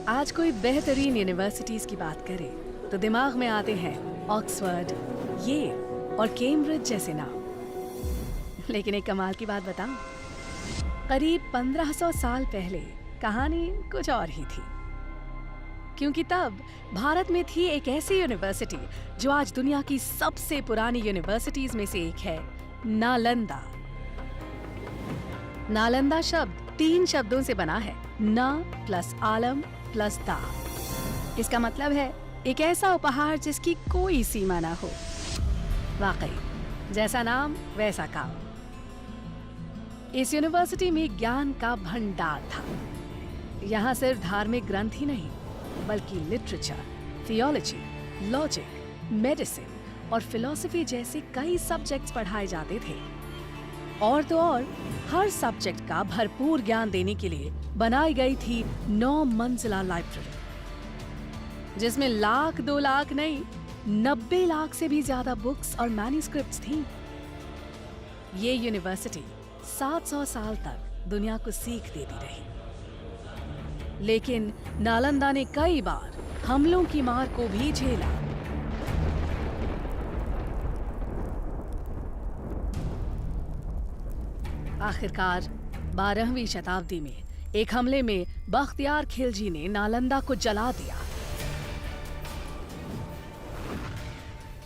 आज कोई बेहतरीन यूनिवर्सिटीज की बात करे तो दिमाग में आते हैं ऑक्सफोर्ड, येल और कैम्ब्रिज जैसे नाम। लेकिन एक कमाल की बात बताऊं, करीब 1500 साल पहले कहानी कुछ और ही थी। क्योंकि तब भारत में थी एक ऐसी यूनिवर्सिटी जो आज दुनिया की सबसे पुरानी यूनिवर्सिटीज में से एक है, नालंदा। नालंदा शब्द 3 शब्दों से बना है, न प्लस आलम प्लस दा। इसका मतलब है एक ऐसा उपहार जिसकी कोई सीमा ना हो। वाकई जैसा नाम वैसा काम। इस यूनिवर्सिटी में ज्ञान का भंडार था। यहाँ सिर्फ धार्मिक ग्रंथ ही नहीं बल्कि लिटरेचर, थियोलॉजी, लॉजिक, मेडिसिन और फिलॉसफी जैसे कई सब्जेक्ट्स पढ़ाए जाते थे। और तो और हर सब्जेक्ट का भरपूर ज्ञान देने के लिए बनाई गई थी 9 मंजिला लाइब्रेरी, जिसमें लाख 2 लाख नहीं 90 लाख से भी ज्यादा बुक्स और मैन्युस्क्रिप्ट्स थी। ये यूनिवर्सिटी 700 साल तक दुनिया को सीख देती रही। लेकिन नालंदा ने कई बार हमलों की मार को भी झेला। आखिरकार 12वीं शताब्दी में एक हमले में बख्तियार खिलजी ने नालंदा को जला दिया।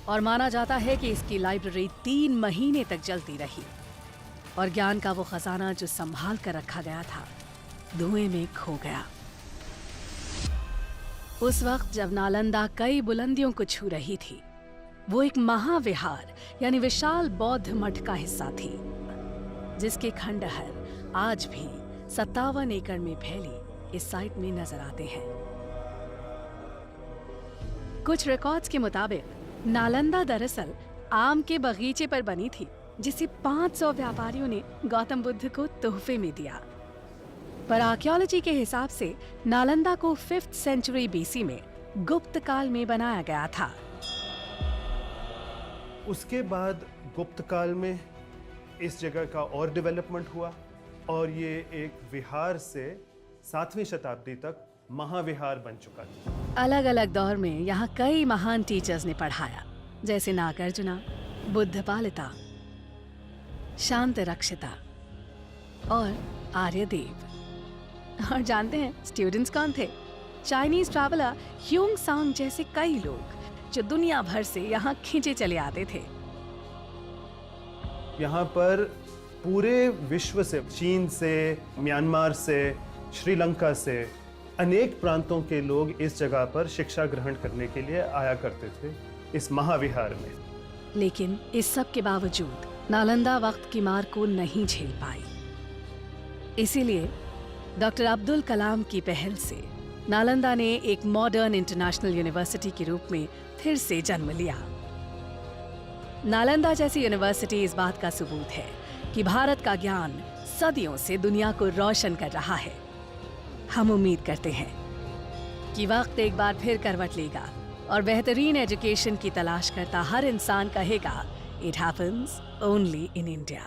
और माना जाता है कि इसकी लाइब्रेरी 3 महीने तक जलती रही और ज्ञान का वो खजाना जो संभाल कर रखा गया था धुएं में खो गया। उस वक्त जब नालंदा कई बुलंदियों को छू रही थी, वो एक महाविहार यानी विशाल बौद्ध मठ का हिस्सा थी, जिसके खंडहर आज भी 57 एकड़ में फैली इस साइट में नजर आते हैं। कुछ रिकॉर्ड्स के मुताबिक नालंदा दरअसल आम के बगीचे पर बनी थी, जिसे 500 व्यापारियों ने गौतम बुद्ध को तोहफे में दिया। पर आर्कियोलॉजी के हिसाब से नालंदा को 5th सेंचुरी बीसी में गुप्त काल में बनाया गया था। उसके बाद गुप्त काल में इस जगह का और डेवलपमेंट हुआ और ये एक विहार से 7वीं शताब्दी तक महाविहार बन चुका था। अलग अलग दौर में यहाँ कई महान टीचर्स ने पढ़ाया, जैसे नागार्जुना, बुद्धपालिता, शांत रक्षिता और आर्यदेव। और जानते हैं स्टूडेंट्स कौन थे? चाइनीज ट्रैवलर ह्यूंग सांग जैसे कई लोग जो दुनिया भर से यहाँ खींचे चले आते थे। यहाँ पर पूरे विश्व से, चीन से, म्यांमार से, श्रीलंका से अनेक प्रांतों के लोग इस जगह पर शिक्षा ग्रहण करने के लिए आया करते थे इस महाविहार में। लेकिन इस सब के बावजूद नालंदा वक्त की मार को नहीं झेल पाई। इसीलिए डॉक्टर अब्दुल कलाम की पहल से नालंदा ने एक मॉडर्न इंटरनेशनल यूनिवर्सिटी के रूप में फिर से जन्म लिया। नालंदा जैसी यूनिवर्सिटी इस बात का सबूत है कि भारत का ज्ञान सदियों से दुनिया को रोशन कर रहा है। हम उम्मीद करते हैं कि वक्त एक बार फिर करवट लेगा और बेहतरीन एजुकेशन की तलाश करता हर इंसान कहेगा, it happens only in India.